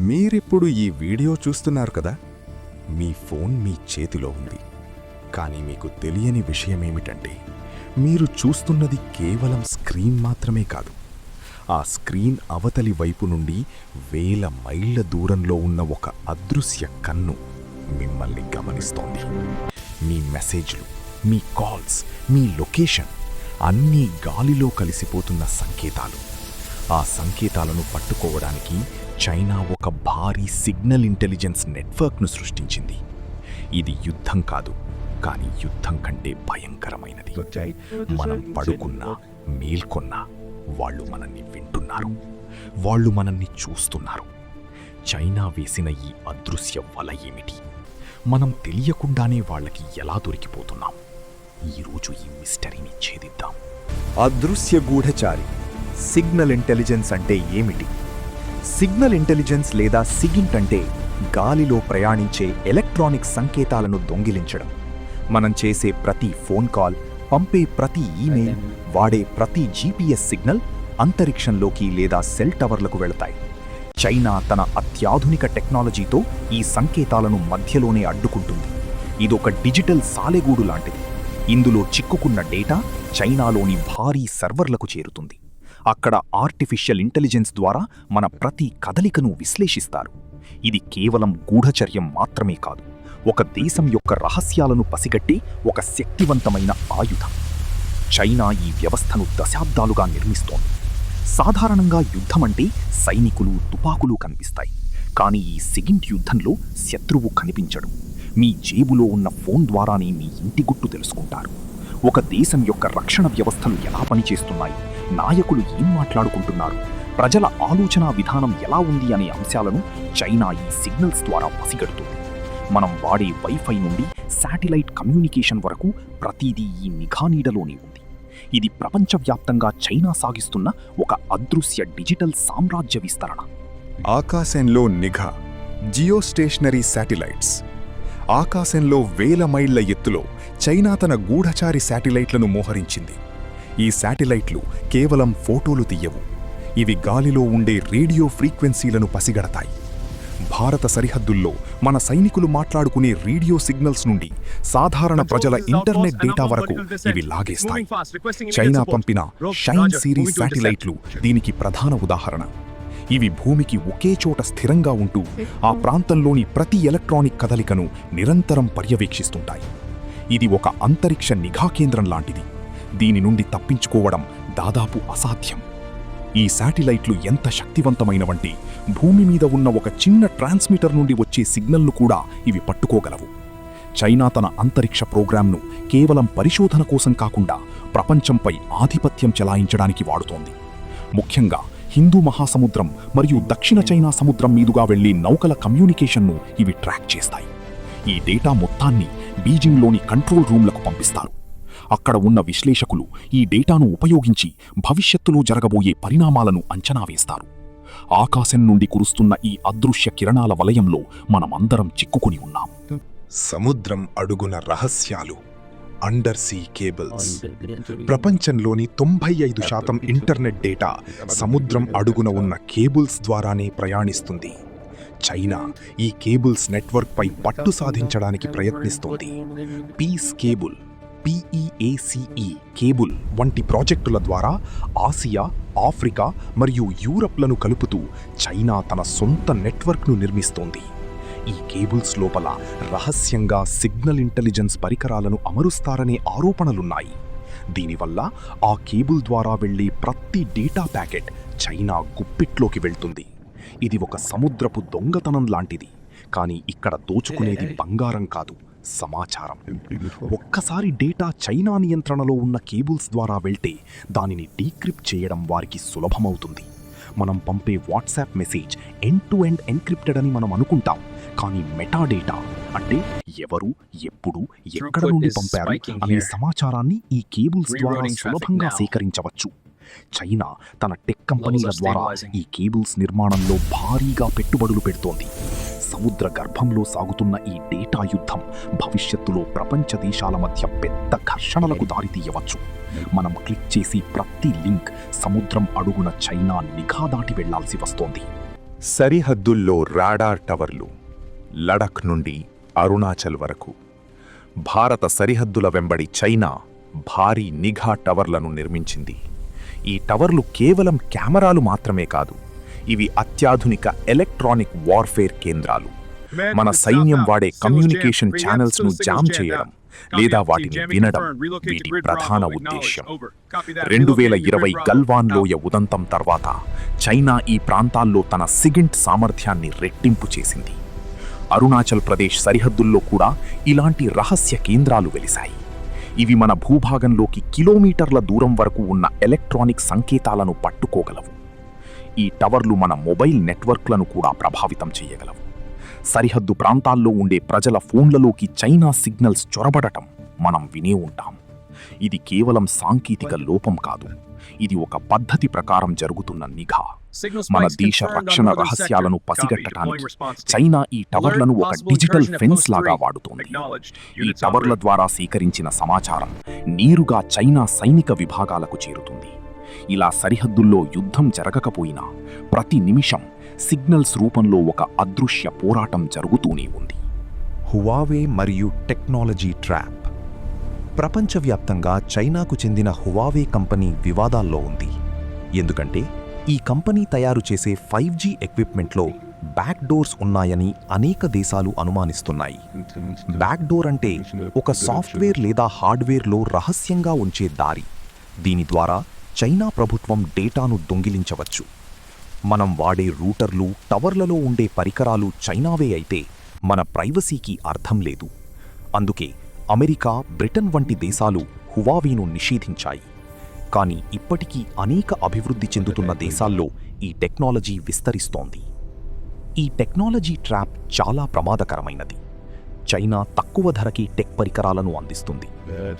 మీరిప్పుడు ఈ వీడియో చూస్తున్నారు కదా. మీ ఫోన్ మీ చేతిలో ఉంది. కానీ మీకు తెలియని విషయమేమిటంటే మీరు చూస్తున్నది కేవలం స్క్రీన్ మాత్రమే కాదు. ఆ స్క్రీన్ అవతలి వైపు నుండి వేల మైళ్ళ దూరంలో ఉన్న ఒక అదృశ్య కన్ను మిమ్మల్ని గమనిస్తోంది. మీ మెసేజ్లు, మీ కాల్స్, మీ లొకేషన్ అన్నీ గాలిలో కలిసిపోతున్న సంకేతాలు. ఆ సంకేతాలను పట్టుకోవడానికి చైనా ఒక భారీ సిగ్నల్ ఇంటెలిజెన్స్ నెట్వర్క్ను సృష్టించింది. ఇది యుద్ధం కాదు, కానీ యుద్ధం కంటే భయంకరమైనది. మనం పడుకున్నా, మేల్కొన్నా వాళ్ళు మనల్ని వింటున్నారు, వాళ్ళు మనల్ని చూస్తున్నారు. చైనా వేసిన ఈ అదృశ్య వల ఏమిటి? మనం తెలియకుండానే వాళ్ళకి ఎలా దొరికిపోతున్నాం? ఈరోజు ఈ మిస్టరీని ఛేదిద్దాం. అదృశ్య గూఢచారి సిగ్నల్ ఇంటెలిజెన్స్ అంటే ఏమిటి? సిగ్నల్ ఇంటెలిజెన్స్ లేదా సిగింట్ అంటే గాలిలో ప్రయాణించే ఎలక్ట్రానిక్ సంకేతాలను దొంగిలించడం. మనం చేసే ప్రతి ఫోన్ కాల్, పంపే ప్రతి ఈమెయిల్, వాడే ప్రతి జీపీఎస్ సిగ్నల్ అంతరిక్షంలోకి లేదా సెల్ టవర్లకు వెళతాయి. చైనా తన అత్యాధునిక టెక్నాలజీతో ఈ సంకేతాలను మధ్యలోనే అడ్డుకుంటుంది. ఇదొక డిజిటల్ సాలెగూడు లాంటిది. ఇందులో చిక్కుకున్న డేటా చైనాలోని భారీ సర్వర్లకు చేరుతుంది. అక్కడ ఆర్టిఫిషియల్ ఇంటెలిజెన్స్ ద్వారా మన ప్రతి కదలికను విశ్లేషిస్తారు. ఇది కేవలం గూఢచర్యం మాత్రమే కాదు, ఒక దేశం యొక్క రహస్యాలను పసిగట్టే ఒక శక్తివంతమైన ఆయుధం. చైనా ఈ వ్యవస్థను దశాబ్దాలుగా నిర్మిస్తోంది. సాధారణంగా యుద్ధమంటే సైనికులు, తుపాకులు కనిపిస్తాయి. కానీ ఈ సిగింట్ యుద్ధంలో శత్రువు కనిపించడు. మీ జేబులో ఉన్న ఫోన్ ద్వారానే మీ ఇంటి గుట్టు తెలుసుకుంటారు. ఒక దేశం యొక్క రక్షణ వ్యవస్థలు ఎలా పనిచేస్తున్నాయి, నాయకులు ఏం మాట్లాడుకుంటున్నారు, ప్రజల ఆలోచనా విధానం ఎలా ఉంది అనే అంశాలను చైనా ఈ సిగ్నల్స్ ద్వారా పసిగడుతుంది. మనం వాడే వైఫై నుండి శాటిలైట్ కమ్యూనికేషన్ వరకు ప్రతిదీ ఈ నిఘా నీడలోనే ఉంది. ఇది ప్రపంచవ్యాప్తంగా చైనా సాగిస్తున్న ఒక అదృశ్య డిజిటల్ సామ్రాజ్య విస్తరణ. ఆకాశంలో నిఘా, జియోస్టేషనరీ శాటిలైట్స్. ఆకాశంలో వేల మైళ్ల ఎత్తులో చైనా తన గూఢచారి శాటిలైట్లను మోహరించింది. ఈ శాటిలైట్లు కేవలం ఫోటోలు తీయవు, ఇవి గాలిలో ఉండే రేడియో ఫ్రీక్వెన్సీలను పసిగడతాయి. భారత సరిహద్దుల్లో మన సైనికులు మాట్లాడుకునే రేడియో సిగ్నల్స్ నుండి సాధారణ ప్రజల ఇంటర్నెట్ డేటా వరకు ఇవి లాగేస్తాయి. చైనా పంపిన షైన్ సిరీస్ శాటిలైట్లు దీనికి ప్రధాన ఉదాహరణ. ఇవి భూమికి ఒకే చోట స్థిరంగా ఉంటూ ఆ ప్రాంతంలోని ప్రతి ఎలక్ట్రానిక్ కదలికను నిరంతరం పర్యవేక్షిస్తుంటాయి. ఇది ఒక అంతరిక్ష నిఘా కేంద్రం లాంటిది. దీని నుండి తప్పించుకోవడం దాదాపు అసాధ్యం. ఈ శాటిలైట్లు ఎంత శక్తివంతమైనవంటే భూమి మీద ఉన్న ఒక చిన్న ట్రాన్స్మిటర్ నుండి వచ్చే సిగ్నల్ను కూడా ఇవి పట్టుకోగలవు. చైనా తన అంతరిక్ష ప్రోగ్రాంను కేవలం పరిశోధన కోసం కాకుండా ప్రపంచంపై ఆధిపత్యం చెలాయించడానికి వాడుతోంది. ముఖ్యంగా హిందూ మహాసముద్రం మరియు దక్షిణ చైనా సముద్రం మీదుగా వెళ్లే నౌకల కమ్యూనికేషన్ను ఇవి ట్రాక్ చేస్తాయి. ఈ డేటా మొత్తాన్ని బీజింగ్లోని కంట్రోల్ రూమ్లకు పంపిస్తారు. అక్కడ ఉన్న విశ్లేషకులు ఈ డేటాను ఉపయోగించి భవిష్యత్తులో జరగబోయే పరిణామాలను అంచనా వేస్తారు. ఆకాశం నుండి కురుస్తున్న ఈ అదృశ్య కిరణాల వలయంలో మనమందరం చిక్కుకుని ఉన్నాం. సముద్రం అడుగున రహస్యాలు, అండర్ సీ కేబుల్స్. ప్రపంచంలోని 95% ఇంటర్నెట్ డేటా సముద్రం అడుగున ఉన్న కేబుల్స్ ద్వారానే ప్రయాణిస్తుంది. చైనా ఈ కేబుల్స్ నెట్వర్క్పై పట్టు సాధించడానికి ప్రయత్నిస్తోంది. పీస్ కేబుల్, PEACE కేబుల్ వంటి ప్రాజెక్టుల ద్వారా ఆసియా, ఆఫ్రికా మరియు యూరప్లను కలుపుతూ చైనా తన సొంత నెట్వర్క్ను నిర్మిస్తోంది. ఈ కేబుల్స్ లోపల రహస్యంగా సిగ్నల్ ఇంటెలిజెన్స్ పరికరాలను అమరుస్తారనే ఆరోపణలున్నాయి. దీనివల్ల ఆ కేబుల్ ద్వారా వెళ్లే ప్రతి డేటా ప్యాకెట్ చైనా గుప్పిట్లోకి వెళ్తుంది. ఇది ఒక సముద్రపు దొంగతనం లాంటిది. కానీ ఇక్కడ దోచుకునేది బంగారం కాదు, సమాచారం. ఒక్కసారి డేటా చైనా నియంత్రణలో ఉన్న కేబుల్స్ ద్వారా వెళ్తే దానిని డీక్రిప్ట్ చేయడం వారికి సులభమవుతుంది. మనం పంపే WhatsApp message end to end encrypted అని మనం అనుకుంటాం. కానీ మెటాడేటా అంటే ఎవరు, ఎప్పుడు, ఎక్కడ నుండి పంపారు అనే సమాచారాన్ని ఈ కేబుల్స్ ద్వారా సులభంగా సేకరించవచ్చు. చైనా తన టెక్ కంపెనీల ద్వారా ఈ కేబుల్స్ నిర్మాణంలో భారీగా పెట్టుబడులు పెడుతోంది. సముద్ర గర్భంలో సాగుతున్న ఈ డేటా యుద్ధం భవిష్యత్తులో ప్రపంచ దేశాల మధ్య పెద్ద ఘర్షణలకు దారితీయవచ్చు. మనం క్లిక్ చేసి ప్రతి లింక్ సముద్రం అడుగున చైనా నిఘా దాటి వెళ్లాల్సి వస్తోంది. సరిహద్దుల్లో రాడార్ టవర్లు, లడఖ్ నుండి అరుణాచల్ వరకు. భారత సరిహద్దుల వెంబడి చైనా భారీ నిఘా టవర్లను నిర్మించింది. ఈ టవర్లు కేవలం కెమెరాలు మాత్రమే కాదు, ఇవి అత్యాధునిక ఎలక్ట్రానిక్ వార్ఫేర్ కేంద్రాలు. మన సైన్యం వాడే కమ్యూనికేషన్ ఛానల్స్ను జామ్ చేయడం లేదా వాటిని వినడం వీటి ప్రధాన ఉద్దేశ్యం. 2020 గల్వాన్ లోయ ఉదంతం తర్వాత చైనా ఈ ప్రాంతాల్లో తన సిగింట్ సామర్థ్యాన్ని రెట్టింపు చేసింది. అరుణాచల్ ప్రదేశ్ సరిహద్దుల్లో కూడా ఇలాంటి రహస్య కేంద్రాలు వెలిశాయి. ఇవి మన భూభాగంలోకి కిలోమీటర్ల దూరం వరకు ఉన్న ఎలక్ట్రానిక్ సంకేతాలను పట్టుకోగలవు. ఈ టవర్లు మన మొబైల్ నెట్వర్క్లను కూడా ప్రభావితం చేయగలవు. సరిహద్దు ప్రాంతాల్లో ఉండే ప్రజల ఫోన్లలోకి చైనా సిగ్నల్స్ చొరబడటం మనం వినే ఉంటాం. ఇది కేవలం సాంకేతిక లోపం కాదు, ఇది ఒక పద్ధతి ప్రకారం జరుగుతున్న నిఘా. మన దేశ రక్షణ రహస్యాలను పసిగట్టడానికి చైనా ఈ టవర్లను ఒక డిజిటల్ ఫెన్స్ లాగా వాడుతోంది. ఈ టవర్ల ద్వారా సేకరించిన సమాచారం నేరుగా చైనా సైనిక విభాగాలకు చేరుతుంది. ఇలా సరిహద్దుల్లో యుద్ధం జరగకపోయినా ప్రతి నిమిషం సిగ్నల్స్ రూపంలో ఒక అదృశ్య పోరాటం జరుగుతూనే ఉంది. హువావే మరియు టెక్నాలజీ ట్రాప్. ప్రపంచవ్యాప్తంగా చైనాకు చెందిన హువావే కంపెనీ వివాదాల్లో ఉంది. ఎందుకంటే ఈ కంపెనీ తయారు చేసే 5G ఎక్విప్మెంట్లో బ్యాక్ డోర్స్ ఉన్నాయని అనేక దేశాలు అనుమానిస్తున్నాయి. బ్యాక్ డోర్ అంటే ఒక సాఫ్ట్వేర్ లేదా హార్డ్వేర్లో రహస్యంగా ఉంచే దారి. దీని ద్వారా చైనా ప్రభుత్వం డేటాను దొంగిలించవచ్చు. మనం వాడే రూటర్లు, టవర్లలో ఉండే పరికరాలు చైనావే అయితే మన ప్రైవసీకి అర్థం లేదు. అందుకే అమెరికా, బ్రిటన్ వంటి దేశాలు హువావేను నిషేధించాయి. కానీ ఇప్పటికీ అనేక అభివృద్ధి చెందుతున్న దేశాల్లో ఈ టెక్నాలజీ విస్తరిస్తోంది. ఈ టెక్నాలజీ ట్రాప్ చాలా ప్రమాదకరమైనది. చైనా తక్కువ ధరకి టెక్ పరికరాలను అందిస్తుంది,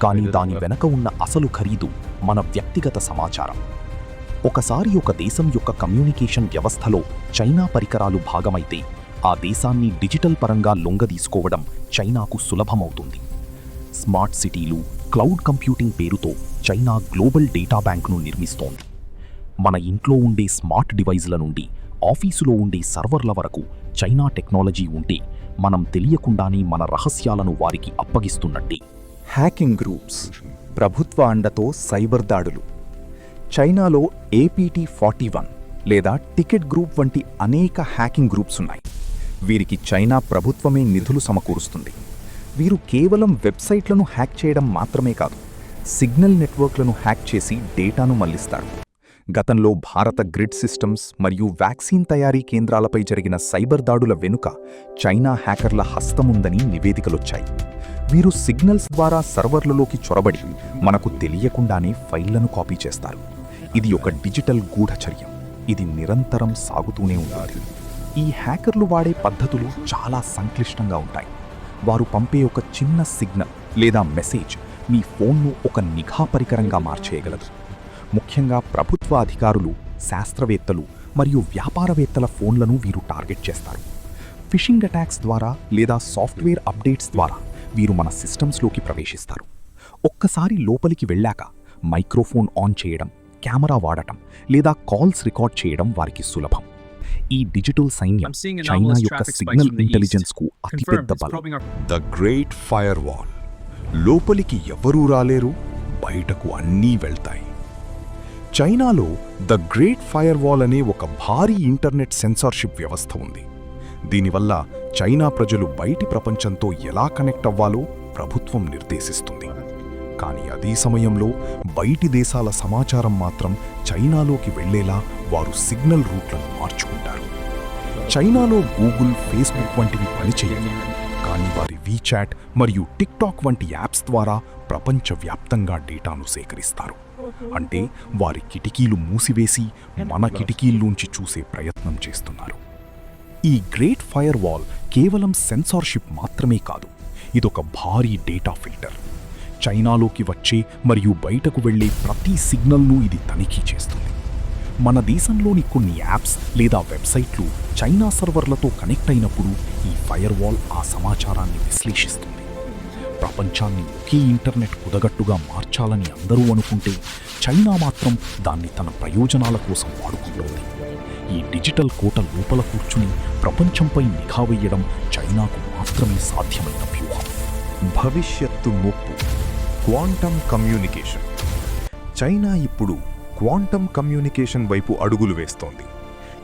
కానీ దాని వెనక ఉన్న అసలు ఖరీదు మన వ్యక్తిగత సమాచారం. ఒకసారి ఒక దేశం యొక్క కమ్యూనికేషన్ వ్యవస్థలో చైనా పరికరాలు భాగమైతే ఆ దేశాన్ని డిజిటల్ పరంగా లొంగదీసుకోవడం చైనాకు సులభమవుతుంది. స్మార్ట్ సిటీలు, క్లౌడ్ కంప్యూటింగ్ పేరుతో చైనా గ్లోబల్ డేటా బ్యాంక్ను నిర్మిస్తోంది. మన ఇంట్లో ఉండే స్మార్ట్ డివైజ్ల నుండి ఆఫీసులో ఉండే సర్వర్ల వరకు చైనా టెక్నాలజీ ఉంటే మనం తెలియకుండానే మన రహస్యాలను వారికి అప్పగిస్తున్నట్టే. హ్యాకింగ్ గ్రూప్స్, ప్రభుత్వ అండతో సైబర్ దాడులు. చైనాలో APT41 లేదా టికెట్ గ్రూప్ వంటి అనేక హ్యాకింగ్ గ్రూప్స్ ఉన్నాయి. వీరికి చైనా ప్రభుత్వమే నిధులు సమకూరుస్తుంది. వీరు కేవలం వెబ్సైట్లను హ్యాక్ చేయడం మాత్రమే కాదు, సిగ్నల్ నెట్వర్క్లను హ్యాక్ చేసి డేటాను మళ్లిస్తారు. గతంలో భారత గ్రిడ్ సిస్టమ్స్ మరియు వ్యాక్సిన్ తయారీ కేంద్రాలపై జరిగిన సైబర్ దాడుల వెనుక చైనా హ్యాకర్ల హస్తముందని నివేదికలొచ్చాయి. వీరు సిగ్నల్స్ ద్వారా సర్వర్లలోకి చొరబడి మనకు తెలియకుండానే ఫైళ్లను కాపీ చేస్తారు. ఇది ఒక డిజిటల్ గూఢచర్యం. ఇది నిరంతరం సాగుతూనే ఉంటుంది. ఈ హ్యాకర్లు వాడే పద్ధతులు చాలా సంక్లిష్టంగా ఉంటాయి. వారు పంపే ఒక చిన్న సిగ్నల్ లేదా మెసేజ్ మీ ఫోన్ను ఒక నిఘా పరికరంగా మార్చేయగలదు. ముఖ్యంగా ప్రభుత్వ అధికారులు, శాస్త్రవేత్తలు మరియు వ్యాపారవేత్తల ఫోన్లను వీరు టార్గెట్ చేస్తారు. ఫిషింగ్ అటాక్స్ ద్వారా లేదా సాఫ్ట్వేర్ అప్డేట్స్ ద్వారా వీరు మన సిస్టమ్స్లోకి ప్రవేశిస్తారు. ఒక్కసారి లోపలికి వెళ్ళాక మైక్రోఫోన్ ఆన్ చేయడం, కెమెరా వాడటం లేదా కాల్స్ రికార్డ్ చేయడం వారికి సులభం. ఈ డిజిటల్ సైన్యం చైనా యొక్క సిగ్నల్ ఇంటెలిజెన్స్కు అతిపెద్ద బలం. The great fire wall. లోపలికి ఎవరూ రాలేరు, బయటకు అన్నీ వెళ్తాయి. చైనాలో ద గ్రేట్ ఫైర్ వాల్ అనే ఒక భారీ ఇంటర్నెట్ సెన్సార్షిప్ వ్యవస్థ ఉంది. దీనివల్ల చైనా ప్రజలు బయటి ప్రపంచంతో ఎలా కనెక్ట్ అవ్వాలో ప్రభుత్వం నిర్దేశిస్తుంది. కానీ అదే సమయంలో బయటి దేశాల సమాచారం మాత్రం చైనాలోకి వెళ్లేలా వారు సిగ్నల్ రూట్లను మార్చుకుంటారు. చైనాలో గూగుల్, ఫేస్బుక్ వంటివి పనిచేయవు, కానీ వారి వీచాట్ మరియు టిక్టాక్ వంటి యాప్స్ ద్వారా ప్రపంచవ్యాప్తంగా డేటాను సేకరిస్తారు. అంటే వారి కిటికీలు మూసివేసి మన కిటికీల్లోంచి చూసే ప్రయత్నం చేస్తున్నారు. ఈ గ్రేట్ ఫైర్ వాల్ కేవలం సెన్సార్షిప్ మాత్రమే కాదు, ఇదొక భారీ డేటా ఫిల్టర్. చైనాలోకి వచ్చే మరియు బయటకు వెళ్లే ప్రతి సిగ్నల్ను ఇది తనిఖీ చేస్తుంది. మన దేశంలోని కొన్ని యాప్స్ లేదా వెబ్సైట్లు చైనా సర్వర్లతో కనెక్ట్ అయినప్పుడు ఈ ఫైర్ వాల్ ఆ సమాచారాన్ని విశ్లేషిస్తుంది. ప్రపంచాన్ని ఒకే ఇంటర్నెట్ కుదగట్టుగా మార్చాలని అందరూ అనుకుంటే చైనా మాత్రం దాన్ని తన ప్రయోజనాల కోసం వాడుకుంటోంది. ఈ డిజిటల్ కోట లోపల కూర్చుని ప్రపంచంపై నిఘా వేయడం చైనాకు మాత్రమే సాధ్యమైన వ్యూహం. భవిష్యత్తు ముప్పు. Quantum communication. చైనా ఇప్పుడు క్వాంటమ్ కమ్యూనికేషన్ వైపు అడుగులు వేస్తోంది.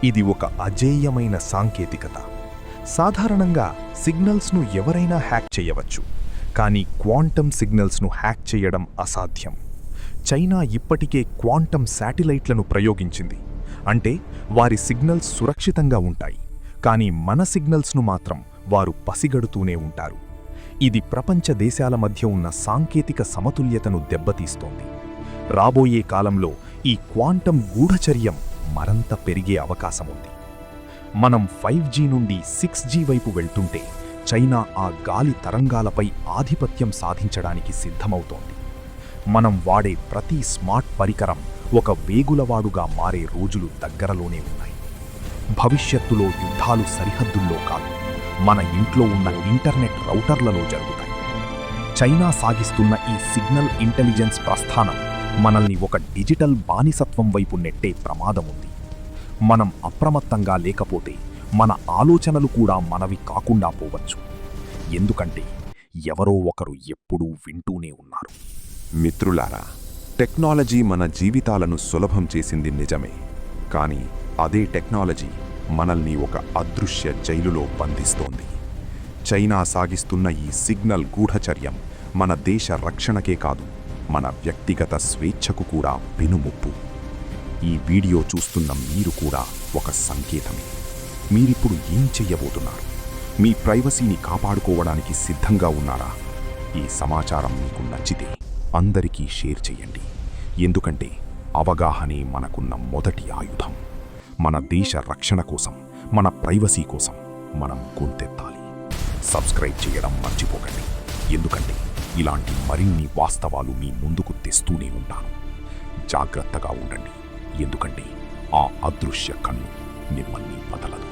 ఇది ఒక అజేయమైన సాంకేతికత. సాధారణంగా సిగ్నల్స్ను ఎవరైనా హ్యాక్ చేయవచ్చు, కానీ క్వాంటమ్ సిగ్నల్స్ను హ్యాక్ చేయడం అసాధ్యం. చైనా ఇప్పటికే క్వాంటమ్ శాటిలైట్లను ప్రయోగించింది. అంటే వారి సిగ్నల్స్ సురక్షితంగా ఉంటాయి, కానీ మన సిగ్నల్స్ను మాత్రం వారు పసిగడుతూనే ఉంటారు. ఇది ప్రపంచ దేశాల మధ్య ఉన్న సాంకేతిక సమతుల్యతను దెబ్బతీస్తోంది. రాబోయే కాలంలో ఈ క్వాంటమ్ గూఢచర్యం మరింత పెరిగే అవకాశముంది. మనం 5G నుండి 6G వైపు వెళ్తుంటే చైనా ఆ గాలి తరంగాలపై ఆధిపత్యం సాధించడానికి సిద్ధమవుతోంది. మనం వాడే ప్రతి స్మార్ట్ పరికరం ఒక వేగులవాడుగా మారే రోజులు దగ్గరలోనే ఉన్నాయి. భవిష్యత్తులో యుద్ధాలు సరిహద్దుల్లో కాదు, మన ఇంట్లో ఉన్న ఇంటర్నెట్ రౌటర్లలో జరుగుతాయి. చైనా సాగిస్తున్న ఈ సిగ్నల్ ఇంటెలిజెన్స్ ప్రస్థానం మనల్ని ఒక డిజిటల్ బానిసత్వం వైపు నెట్టే ప్రమాదముంది. మనం అప్రమత్తంగా లేకపోతే మన ఆలోచనలు కూడా మనవి కాకుండా పోవచ్చు. ఎందుకంటే ఎవరో ఒకరు ఎప్పుడూ వింటూనే ఉన్నారు. మిత్రులారా, టెక్నాలజీ మన జీవితాలను సులభం చేసింది నిజమే, కానీ అదే టెక్నాలజీ మనల్ని ఒక అదృశ్య జైలులో బంధిస్తోంది. చైనా సాగిస్తున్న ఈ సిగ్నల్ గూఢచర్యం మన దేశ రక్షణకే కాదు, మన వ్యక్తిగత స్వేచ్ఛకు కూడా పెనుముప్పు. ఈ వీడియో చూస్తున్న మీరు కూడా ఒక సంకేతమే. మీరిప్పుడు ఏం చెయ్యబోతున్నారు? మీ ప్రైవసీని కాపాడుకోవడానికి సిద్ధంగా ఉన్నారా? ఈ సమాచారం మీకు నచ్చితే అందరికీ షేర్ చేయండి. ఎందుకంటే అవగాహనే మనకున్న మొదటి ఆయుధం. మన దేశ రక్షణ కోసం, మన ప్రైవసీ కోసం మనం గొంతెత్తాలి. సబ్స్క్రైబ్ చేయడం మర్చిపోకండి, ఎందుకంటే ఇలాంటి మరిన్ని వాస్తవాలు మీ ముందుకు తెస్తూనే ఉంటాను. జాగ్రత్తగా ఉండండి, ఎందుకంటే ఆ అదృశ్య కన్ను మిమ్మల్ని వదలదు.